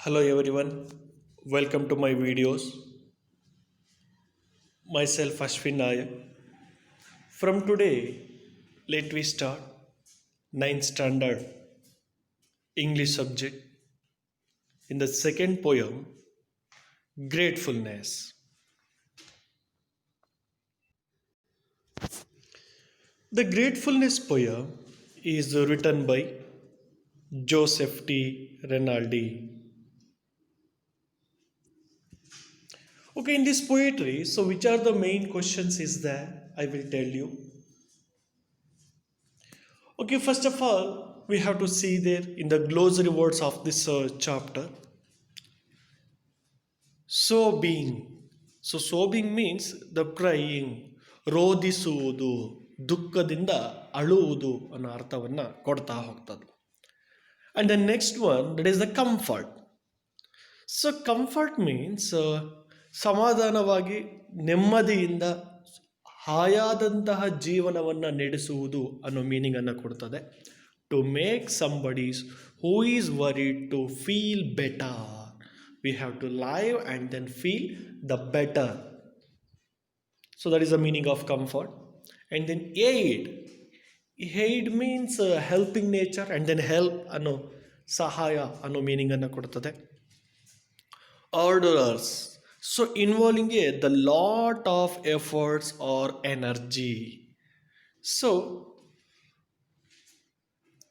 Hello everyone, welcome to my videos. Myself Ashwin Nayak. From today, let we start ninth standard English subject in the second poem, Gratefulness. The Gratefulness poem is written by Joseph T. Rinaldi. Okay, in this poetry, so which are the main questions is there? I will tell you. Okay, first of all, we have to see there in the glossary words of this chapter. Sobbing. So sobbing means the crying. ರೋದಿಸುವುದು ದುಃಖದಿಂದ ಅಳುವುದು ಅನ್ನೋ ಅರ್ಥವನ್ನು ಕೊಡ್ತಾ ಹೋಗ್ತದೆ. And the next one, that is the comfort. So comfort means ಸಮಾಧಾನವಾಗಿ ನೆಮ್ಮದಿಯಿಂದ ಹಾಯಾದಂತಹ ಜೀವನವನ್ನು ನಡೆಸುವುದು ಅನ್ನೋ ಮೀನಿಂಗನ್ನು ಕೊಡ್ತದೆ. To make somebodies who is worried to feel better. We have to live and then feel the better. So that is the meaning of comfort. And then aid. Aid means helping nature, and then help ano sahaya ano meaning anna kodtade. Orderers. So involving the lot of efforts or energy. So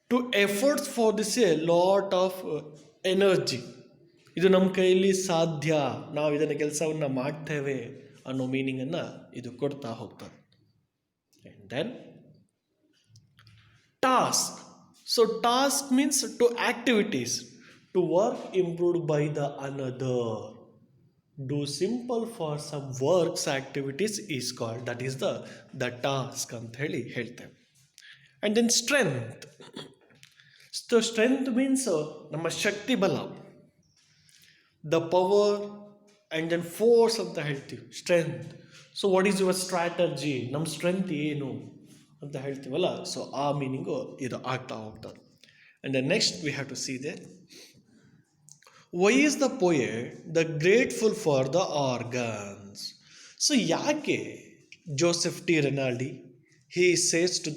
to efforts for this a lot of energy. ಇದು ನಮ್ಮ ಕೈಯಲ್ಲಿ ಸಾಧ್ಯ, ನಾವು ಇದನ್ನು ಕೆಲಸವನ್ನು ಮಾಡ್ತೇವೆ ಅನ್ನೋ ಮೀನಿಂಗನ್ನು ಇದು ಕೊಡ್ತಾ ಹೋಗ್ತದೆ. And then task. So task means to activities to work improved by the another. Do simple for some works activities is called, that is the task ಅಂತ ಹೇಳಿ ಹೇಳ್ತೇವೆ. And then strength. So strength means ನಮ್ಮ ಶಕ್ತಿ ಬಲ, the power and then force ಅಂತ ಹೇಳ್ತೀವಿ, strength. So what is your strategy, ನಮ್ಮ strength ಏನು ಅಂತ ಹೇಳ್ತೀವಲ್ಲ, ಸೊ ಆ ಮೀನಿಂಗು ಇದು ಆಗ್ತಾ ಹೋಗ್ತದೆ. And the next we have to see they, why is the poet the grateful for the organs. So ಯಾಕೆ Joseph T Renaldi he says to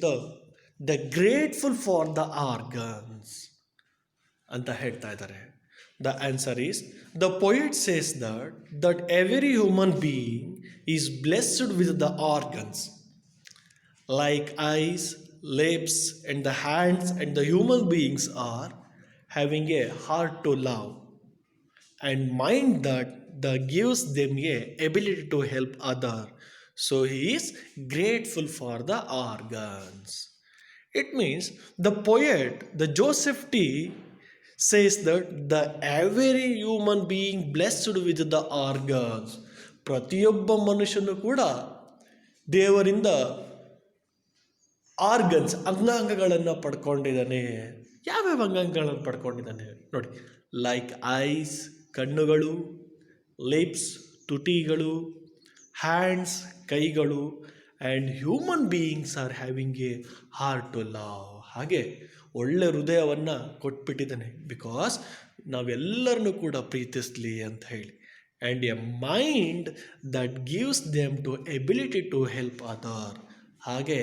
the grateful for the organs ಅಂತ ಹೇಳ್ತಾ ಇದ್ದಾರೆ? The answer is, the poet says that every human being is blessed with the organs like eyes, lips, and the hands, and the human beings are having a heart to love and mind that gives them a ability to help other. So he is grateful for the organs. It means the poet, the Joseph T, says that the every human being blessed with the organs. ಪ್ರತಿಯೊಬ್ಬ ಮನುಷ್ಯನು ಕೂಡ ದೇವರಿಂದ organs ಅಂಗಾಂಗಗಳನ್ನು ಪಡ್ಕೊಂಡಿದ್ದಾನೆ. ಯಾವ್ಯಾವ ಅಂಗಾಂಗಗಳನ್ನು ಪಡ್ಕೊಂಡಿದ್ದಾನೆ ನೋಡಿ, like eyes ಕಣ್ಣುಗಳು, lips ತುಟಿಗಳು, ಹ್ಯಾಂಡ್ಸ್ ಕೈಗಳು, and human beings are having a heart to love. ಹಾಗೆ ಒಳ್ಳೆ ಹೃದಯವನ್ನು ಕೊಟ್ಬಿಟ್ಟಿದ್ದಾನೆ, ಬಿಕಾಸ್ ನಾವೆಲ್ಲರನ್ನೂ ಕೂಡ ಪ್ರೀತಿಸಲಿ ಅಂತ ಹೇಳಿ. And a mind that gives them to ability to help other. ಹಾಗೆ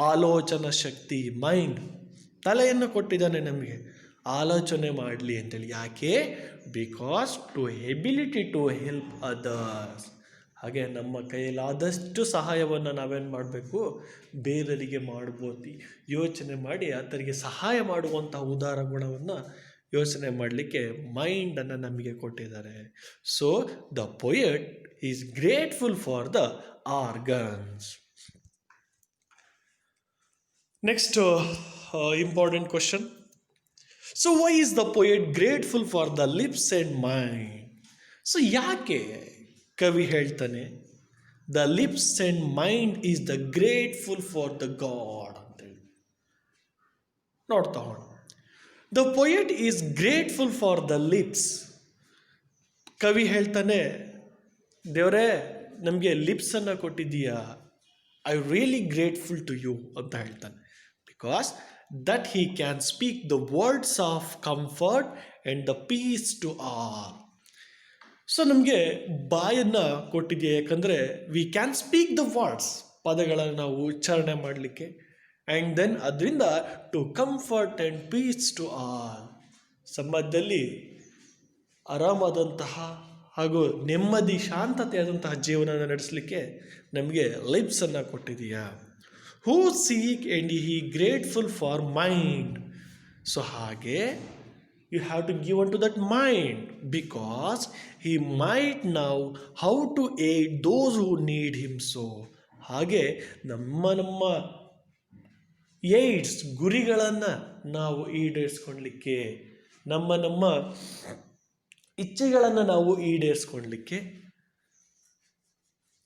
ಆಲೋಚನಾ ಶಕ್ತಿ, ಮೈಂಡ್, ತಲೆಯನ್ನು ಕೊಟ್ಟಿದ್ದಾನೆ ನಮಗೆ ಆಲೋಚನೆ ಮಾಡಲಿ ಅಂತೇಳಿ. ಯಾಕೆ? Because to ability to help others. ಹಾಗೆ ನಮ್ಮ ಕೈಲಾದಷ್ಟು ಸಹಾಯವನ್ನು ನಾವೇನು ಮಾಡಬೇಕು, ಬೇರೆಯವರಿಗೆ ಮಾಡ್ಬೋದು ಯೋಚನೆ ಮಾಡಿ ಆತರಿಗೆ ಸಹಾಯ ಮಾಡುವಂಥ ಉದಾರ ಗುಣವನ್ನು ಯೋಚನೆ ಮಾಡಲಿಕ್ಕೆ ಮೈಂಡನ್ನು ನಮಗೆ ಕೊಟ್ಟಿದ್ದಾರೆ. So the poet is grateful for the organs. Next important question. So why is the poet grateful for the lips and mind? So ಯಾಕೆ ಕವಿ ಹೇಳ್ತಾನೆ the lips and mind is the grateful for the God ಅಂತೇಳಿ? ನೋಡ್ತಾ ಹೋಣ. The poet is grateful for the lips. ಕವಿ ಹೇಳ್ತಾನೆ, ದೇವರೇ ನಮಗೆ ಲಿಪ್ಸನ್ನು ಕೊಟ್ಟಿದ್ದೀಯಾ, I really grateful to you ಅಂತ ಹೇಳ್ತಾನೆ. Because that he can speak the words of comfort and the peace to all. So ನಮಗೆ ಬಾಯನ್ನು ಕೊಟ್ಟಿದೆಯಾ, ಯಾಕಂದರೆ we can speak the words, ಪದಗಳನ್ನು ನಾವು ಉಚ್ಚಾರಣೆ ಮಾಡಲಿಕ್ಕೆ, ಆ್ಯಂಡ್ ದೆನ್ ಅದರಿಂದ to comfort and peace to all, ಸಮಾಜದಲ್ಲಿ ಆರಾಮಾದಂತಹ ಹಾಗೂ ನೆಮ್ಮದಿ ಶಾಂತತೆಯಾದಂತಹ ಜೀವನನ ನಡೆಸಲಿಕ್ಕೆ ನಮಗೆ ಲಿಪ್ಸನ್ನು ಕೊಟ್ಟಿದೆಯಾ. Who seek and he grateful for mind. So ಹಾಗೆ you have to give unto that mind, because he might know how to aid those who need him so. ಹಾಗೆ ನಮ್ಮ ಏಡ್ಸ್ ಗುರಿಗಳನ್ನು ನಾವು ಈಡೇರಿಸ್ಕೊಳ್ಲಿಕ್ಕೆ, ನಮ್ಮ ಇಚ್ಛೆಗಳನ್ನು ನಾವು ಈಡೇರಿಸ್ಕೊಳ್ಲಿಕ್ಕೆ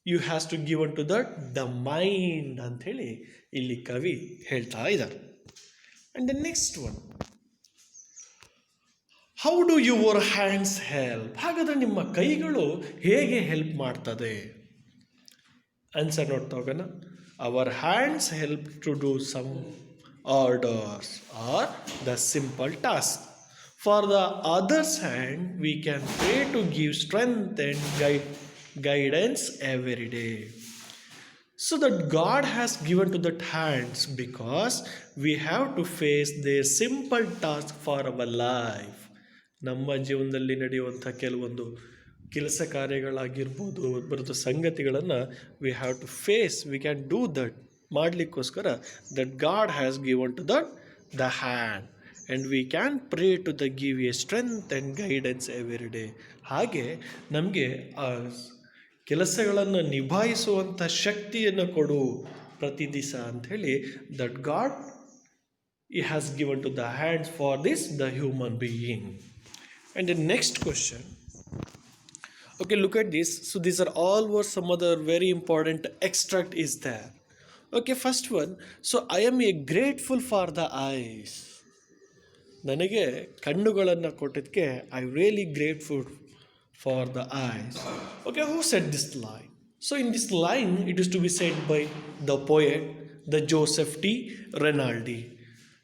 you has to give in to that the mind ಅಂಥೇಳಿ ಇಲ್ಲಿ ಕವಿ ಹೇಳ್ತಾ ಇದ್ದಾರೆ. And the next one, how do your hands help? ಹಾಗಾದರೆ ನಿಮ್ಮ ಕೈಗಳು ಹೇಗೆ ಹೆಲ್ಪ್ ಮಾಡ್ತದೆ? ಆನ್ಸರ್ ನೋಡ್ತಾ ಹೋಗೋಣ. Our hands help to do some orders or the simple task. For the others hand we can pray to give strength and guidance every day. So that God has given to that hands, because we have to face their simple task for our life. ನಮ್ಮ ಜೀವನದಲ್ಲಿ ನಡೆಯುವಂಥ ಕೆಲವೊಂದು ಕೆಲಸ ಕಾರ್ಯಗಳಾಗಿರ್ಬೋದು, ಬರೋದು ಸಂಗತಿಗಳನ್ನು we have to face, we can do that, ಮಾಡಲಿಕ್ಕೋಸ್ಕರ that God has given to that the hand and we can pray to the give a strength and guidance every day. ಹಾಗೆ ನಮಗೆ ಆ ಕೆಲಸಗಳನ್ನು ನಿಭಾಯಿಸುವಂಥ ಶಕ್ತಿಯನ್ನು ಕೊಡು ಪ್ರತಿ ದಿವಸ ಅಂಥೇಳಿ that god he has given to the hands for this the human being. And the next question, okay, look at this. So these are all were some other very important extract is there. Okay, first one, so I am a grateful for the eyes. ನನಗೆ ಕಣ್ಣುಗಳನ್ನು ಕೊಟ್ಟಿದ್ದಕ್ಕೆ I really grateful for the eyes. Okay, who said this line? So in this line it is to be said by the poet, the Joseph T. Rinaldi.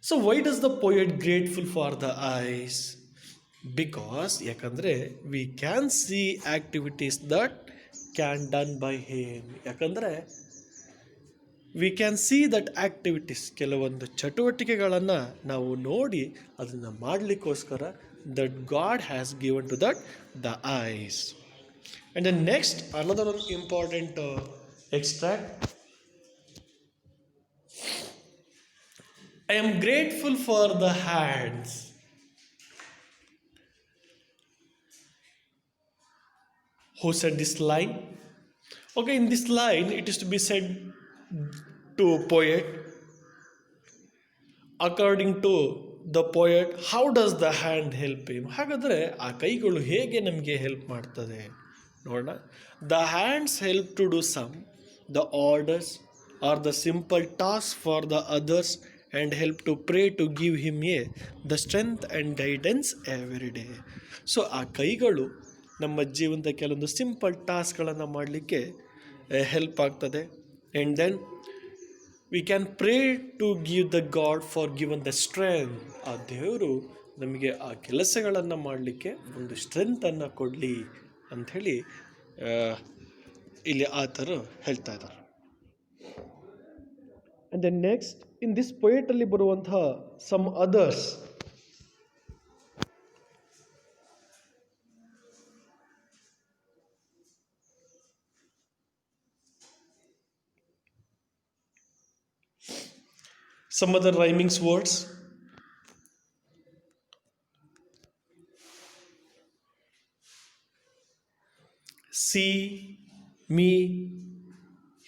So why does the poet grateful for the eyes? Because yakandre we can see activities that can done by him. Yakandre we can see that activities, ಕೆಲವೊಂದು ಚಟುವಟಿಕೆಗಳನ್ನು ನಾವು ನೋಡಿ ಅದನ್ನು ಮಾಡಲಿಕ್ಕೋಸ್ಕರ that God has given to that the eyes. And then next, another one important extract. I am grateful for the hands. Who said this line? Okay, in this line it is to be said to a poet. According to the poet, how does the hand help him? ಹಾಗಾದರೆ ಆ ಕೈಗಳು ಹೇಗೆ ನಮಗೆ help ಮಾಡ್ತದೆ ನೋಡೋಣ. The hands help to do some the orders or the simple task for the others and help to pray to give him a the strength and guidance every day. So ಆ ಕೈಗಳು ನಮ್ಮ ಜೀವನದ ಕೆಲವೊಂದು simple ಟಾಸ್ಕ್ಗಳನ್ನು ಮಾಡಲಿಕ್ಕೆ help ಆಗ್ತದೆ. And then we can pray to give the God for given the strength. ಆ ದೇವರು ನಮಗೆ ಆ ಕೆಲಸಗಳನ್ನು ಮಾಡಲಿಕ್ಕೆ ಒಂದು ಸ್ಟ್ರೆಂತನ್ನು ಕೊಡಲಿ ಅಂಥೇಳಿ ಇಲ್ಲಿ ಆ ಥರ ಹೇಳ್ತಾ ಇದ್ದಾರೆ. And then next, in this ಪೊಯೆಟಲ್ಲಿ ಬರುವಂತಹ some others. Some other rhyming words. See, me,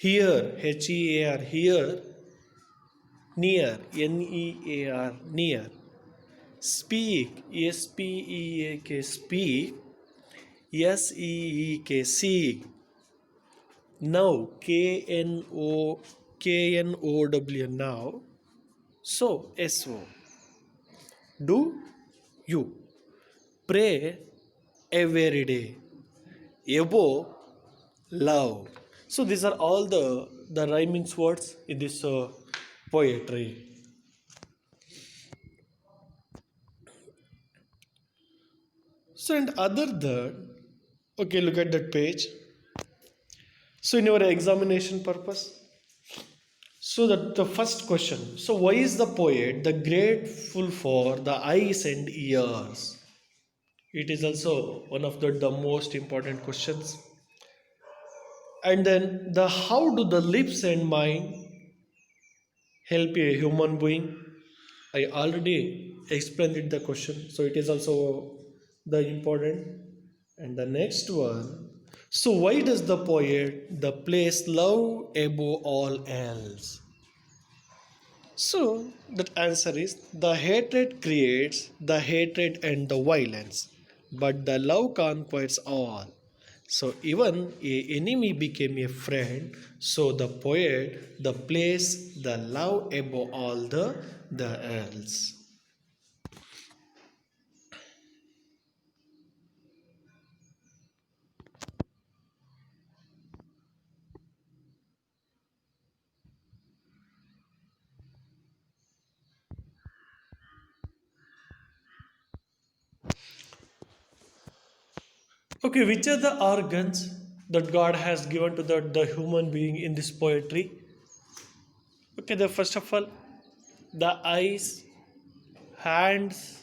hear, H-E-A-R, hear, near, N-E-A-R, near, speak, S-P-E-A-K, speak, S-E-E-K, seek, now, K-N-O-W, now, so, S-O, do, you, pray, every day, ebo, love. So these are all the rhyming words in this poetry. So and other than, okay, look at that page. So in your examination purpose, so that the first question. So why is the poet the grateful for the eyes and ears? It is also one of the most important questions. And then the how do the lips and mind help a human being? I already explained it the question, so it is also the important. And the next one, so why does the poet the place love above all else? So that answer is the hatred creates the hatred and the violence, but the love conquers all. So even a enemy became a friend. So the poet the place the love above all the else. Okay, which are the organs that God has given to the human being in this poetry? Okay, the first of all, the eyes, hands,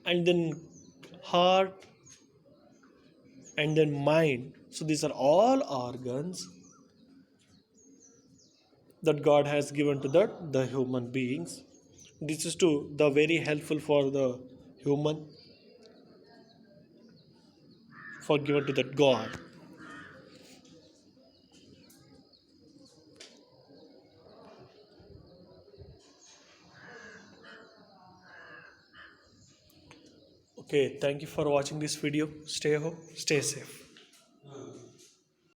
and then heart, and then mind. So these are all organs that God has given to the human beings. This is to the very helpful for the human, for given to that God. Okay, thank you for watching this video. Stay home, stay safe.